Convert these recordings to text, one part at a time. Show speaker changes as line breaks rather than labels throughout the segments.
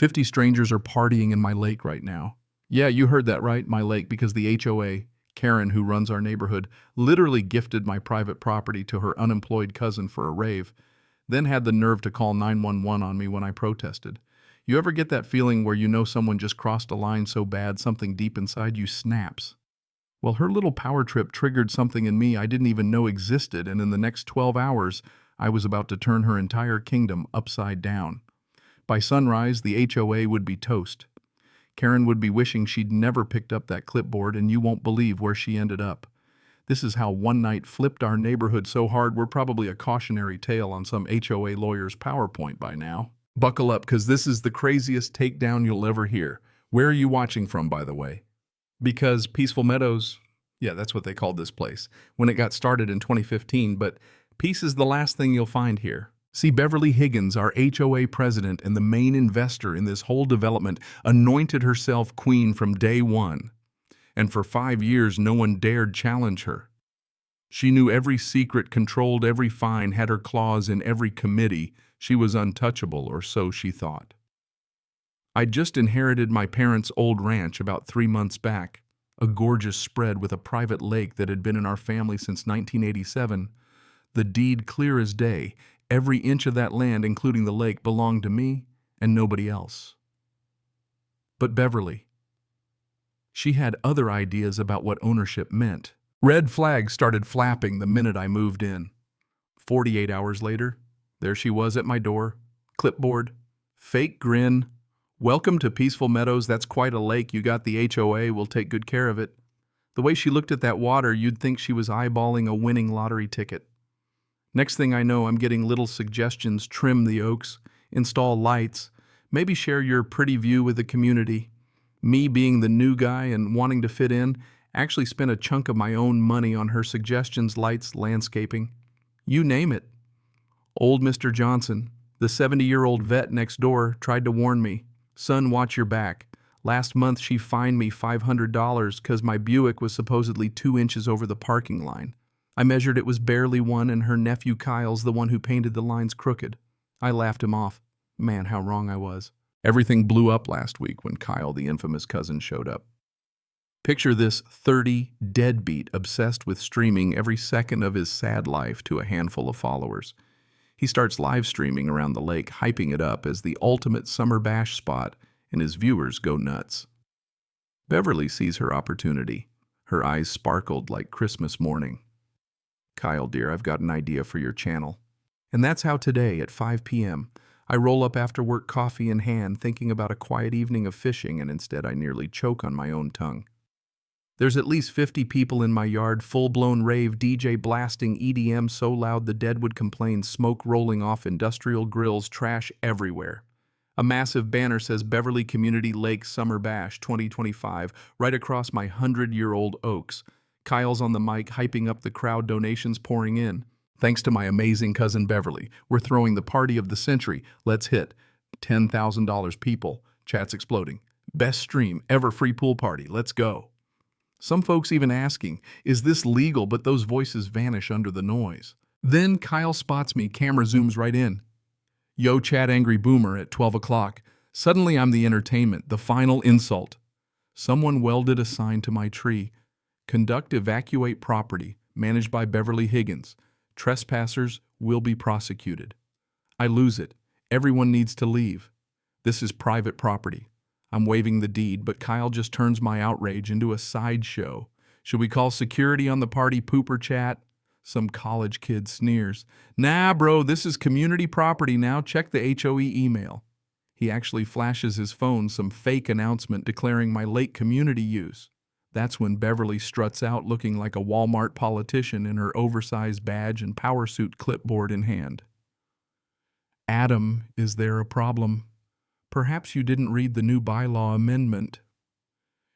50 strangers are partying in my lake right now. Yeah, you heard that right, my lake, because the HOA, Karen, who runs our neighborhood, literally gifted my private property to her unemployed cousin for a rave, then had the nerve to call 911 on me when I protested. You ever get that feeling where you know someone just crossed a line so bad something deep inside you snaps? Well, her little power trip triggered something in me I didn't even know existed, and in the next 12 hours, I was about to turn her entire kingdom upside down. By sunrise, the HOA would be toast. Karen would be wishing she'd never picked up that clipboard, and you won't believe where she ended up. This is how one night flipped our neighborhood so hard we're probably a cautionary tale on some HOA lawyer's PowerPoint by now. Buckle up, because this is the craziest takedown you'll ever hear. Where are you watching from, by the way? Because Peaceful Meadows, yeah, that's what they called this place, when it got started in 2015, but peace is the last thing you'll find here. See, Beverly Higgins, our HOA president and the main investor in this whole development, anointed herself queen from day one. And for 5 years, no one dared challenge her. She knew every secret, controlled every fine, had her claws in every committee. She was untouchable, or so she thought. I'd just inherited my parents' old ranch about 3 months back, a gorgeous spread with a private lake that had been in our family since 1987. The deed clear as day. Every inch of that land, including the lake, belonged to me and nobody else. But Beverly, she had other ideas about what ownership meant. Red flags started flapping the minute I moved in. 48 hours later, there she was at my door, clipboard, fake grin. Welcome to Peaceful Meadows, that's quite a lake, you got the HOA, we'll take good care of it. The way she looked at that water, you'd think she was eyeballing a winning lottery ticket. Next thing I know, I'm getting little suggestions: trim the oaks, install lights, maybe share your pretty view with the community. Me, being the new guy and wanting to fit in, actually spent a chunk of my own money on her suggestions: lights, landscaping, you name it. Old Mr. Johnson, the 70-year-old vet next door, tried to warn me. Son, watch your back. Last month she fined me $500 because my Buick was supposedly 2 inches over the parking line. I measured it was barely one, and her nephew Kyle's the one who painted the lines crooked. I laughed him off. Man, how wrong I was. Everything blew up last week when Kyle, the infamous cousin, showed up. Picture this 30 deadbeat obsessed with streaming every second of his sad life to a handful of followers. He starts live streaming around the lake, hyping it up as the ultimate summer bash spot, and his viewers go nuts. Beverly sees her opportunity. Her eyes sparkled like Christmas morning. Kyle, dear, I've got an idea for your channel. And that's how today, at 5 p.m., I roll up after work, coffee in hand, thinking about a quiet evening of fishing, and instead I nearly choke on my own tongue. There's at least 50 people in my yard, full-blown rave, DJ blasting EDM so loud the dead would complain, smoke rolling off industrial grills, trash everywhere. A massive banner says Beverly Community Lake Summer Bash 2025 right across my 100-year-old oaks. Kyle's on the mic, hyping up the crowd, donations pouring in. Thanks to my amazing cousin Beverly, we're throwing the party of the century. Let's hit $10,000 people. Chat's exploding. Best stream ever, free pool party. Let's go. Some folks even asking, is this legal? But those voices vanish under the noise. Then Kyle spots me, camera zooms right in. Yo, chat, angry boomer at 12 o'clock. Suddenly I'm the entertainment, the final insult. Someone welded a sign to my tree. Conduct evacuate property, managed by Beverly Higgins. Trespassers will be prosecuted. I lose it. Everyone needs to leave. This is private property. I'm waving the deed, but Kyle just turns my outrage into a sideshow. Should we call security on the party pooper chat? Some college kid sneers. Nah, bro, this is community property now. Check the HOA email. He actually flashes his phone some fake announcement declaring my lake community use. That's when Beverly struts out looking like a Walmart politician in her oversized badge and power suit, clipboard in hand. Adam, is there a problem? Perhaps you didn't read the new bylaw amendment.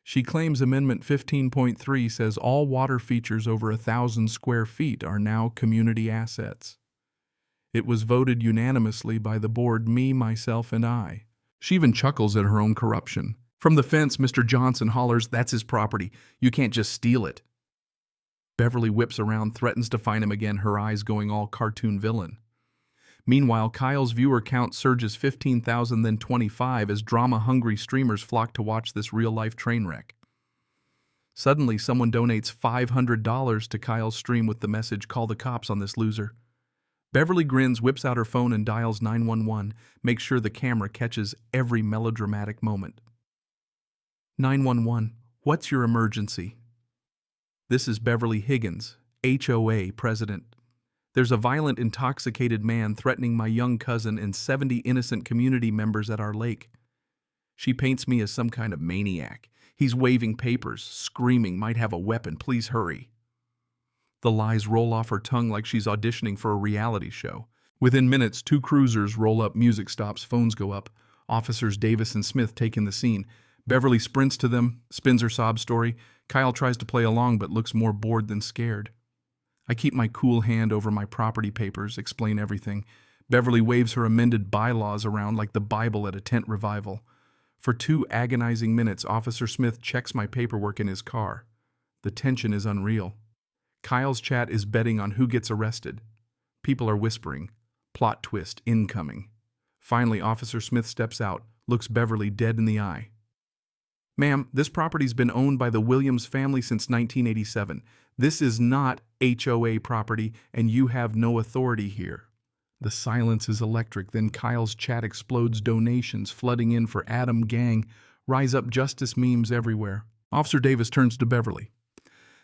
She claims Amendment 15.3 says all water features over 1,000 square feet are now community assets. It was voted unanimously by the board, me, myself, and I. She even chuckles at her own corruption. From the fence, Mr. Johnson hollers, that's his property. You can't just steal it. Beverly whips around, threatens to fine him again, her eyes going all cartoon villain. Meanwhile, Kyle's viewer count surges 15,000, then 25 as drama-hungry streamers flock to watch this real-life train wreck. Suddenly, someone donates $500 to Kyle's stream with the message, "Call the cops on this loser." Beverly grins, whips out her phone, and dials 911, makes sure the camera catches every melodramatic moment. 911, what's your emergency? This is Beverly Higgins, HOA president. There's a violent, intoxicated man threatening my young cousin and 70 innocent community members at our lake. She paints me as some kind of maniac. He's waving papers, screaming, might have a weapon, please hurry. The lies roll off her tongue like she's auditioning for a reality show. Within minutes, 2 cruisers roll up, music stops, phones go up. Officers Davis and Smith take in the scene. Beverly sprints to them, spins her sob story. Kyle tries to play along but looks more bored than scared. I keep my cool hand over my property papers, explain everything. Beverly waves her amended bylaws around like the Bible at a tent revival. For 2 agonizing minutes, Officer Smith checks my paperwork in his car. The tension is unreal. Kyle's chat is betting on who gets arrested. People are whispering. Plot twist incoming. Finally, Officer Smith steps out, looks Beverly dead in the eye. Ma'am, this property's been owned by the Williams family since 1987. This is not HOA property, and you have no authority here. The silence is electric, then Kyle's chat explodes, donations flooding in for Adam Gang, rise up justice memes everywhere. Officer Davis turns to Beverly.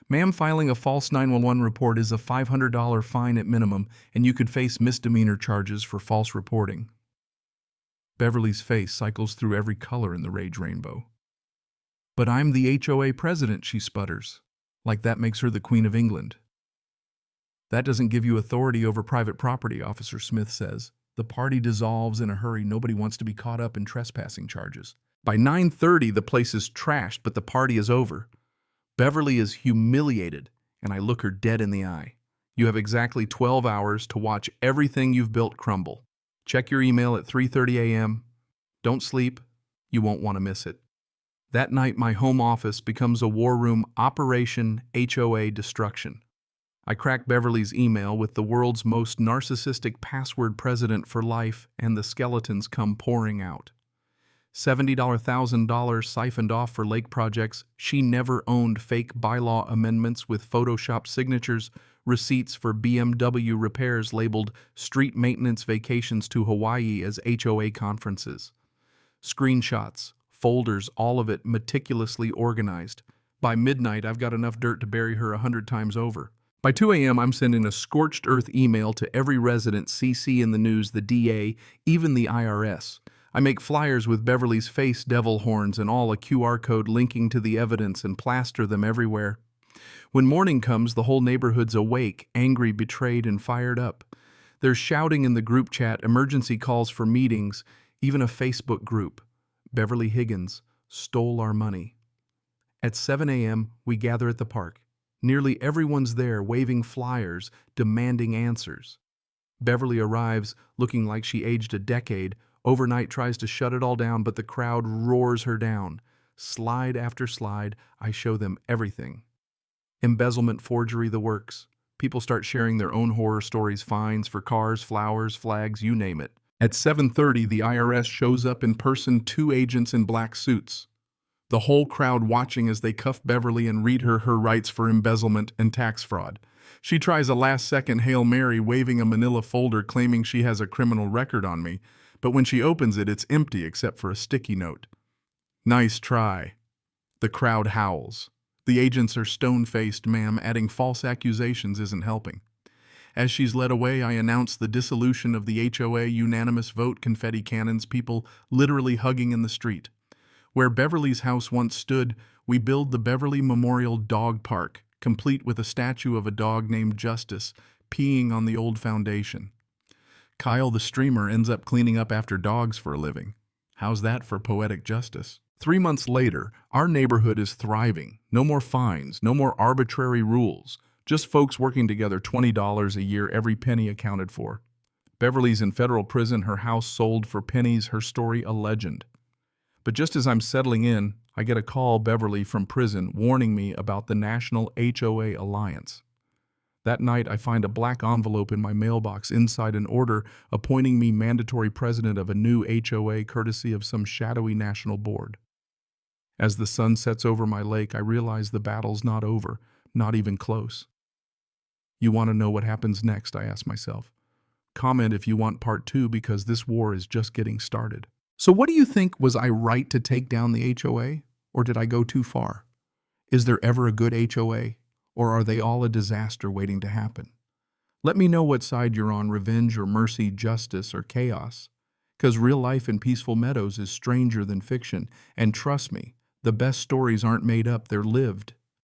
Ma'am, filing a false 911 report is a $500 fine at minimum, and you could face misdemeanor charges for false reporting. Beverly's face cycles through every color in the rage rainbow. But I'm the HOA president, she sputters, like that makes her the Queen of England. That doesn't give you authority over private property, Officer Smith says. The party dissolves in a hurry. Nobody wants to be caught up in trespassing charges. By 9:30, the place is trashed, but the party is over. Beverly is humiliated, and I look her dead in the eye. You have exactly 12 hours to watch everything you've built crumble. Check your email at 3:30 a.m. Don't sleep. You won't want to miss it. That night, my home office becomes a war room, Operation HOA Destruction. I crack Beverly's email with the world's most narcissistic password president for life, and the skeletons come pouring out. $70,000 siphoned off for lake projects. She never owned, fake bylaw amendments with Photoshop signatures, receipts for BMW repairs labeled street maintenance vacations to Hawaii as HOA conferences. Screenshots, folders, all of it meticulously organized. By midnight, I've got enough dirt to bury her 100 times over. By 2 a.m., I'm sending a scorched earth email to every resident, CC in the news, the DA, even the IRS. I make flyers with Beverly's face, devil horns, and all, a QR code linking to the evidence, and plaster them everywhere. When morning comes, the whole neighborhood's awake, angry, betrayed, and fired up. There's shouting in the group chat, emergency calls for meetings, even a Facebook group. Beverly Higgins stole our money. At 7 a.m., we gather at the park. Nearly everyone's there, waving flyers, demanding answers. Beverly arrives, looking like she aged a decade. Overnight tries to shut it all down, but the crowd roars her down. Slide after slide, I show them everything. Embezzlement, forgery, the works. People start sharing their own horror stories, fines for cars, flowers, flags, you name it. At 7:30, the IRS shows up in person, 2 agents in black suits. The whole crowd watching as they cuff Beverly and read her rights for embezzlement and tax fraud. She tries a last-second Hail Mary, waving a manila folder claiming she has a criminal record on me, but when she opens it, it's empty except for a sticky note. Nice try. The crowd howls. The agents are stone-faced, ma'am, adding false accusations isn't helping. As she's led away, I announce the dissolution of the HOA, unanimous vote, confetti cannons, people literally hugging in the street. Where Beverly's house once stood, we build the Beverly Memorial Dog Park, complete with a statue of a dog named Justice, peeing on the old foundation. Kyle the streamer ends up cleaning up after dogs for a living. How's that for poetic justice? 3 months later, our neighborhood is thriving. No more fines, no more arbitrary rules. Just folks working together, $20 a year, every penny accounted for. Beverly's in federal prison, her house sold for pennies, her story a legend. But just as I'm settling in, I get a call, Beverly, from prison, warning me about the National HOA Alliance. That night, I find a black envelope in my mailbox inside an order appointing me mandatory president of a new HOA courtesy of some shadowy national board. As the sun sets over my lake, I realize the battle's not over, not even close. You want to know what happens next, I ask myself. Comment if you want part 2 because this war is just getting started. So what do you think? Was I right to take down the HOA? Or did I go too far? Is there ever a good HOA? Or are they all a disaster waiting to happen? Let me know what side you're on, revenge or mercy, justice or chaos. Because real life in peaceful meadows is stranger than fiction, and trust me, the best stories aren't made up, they're lived.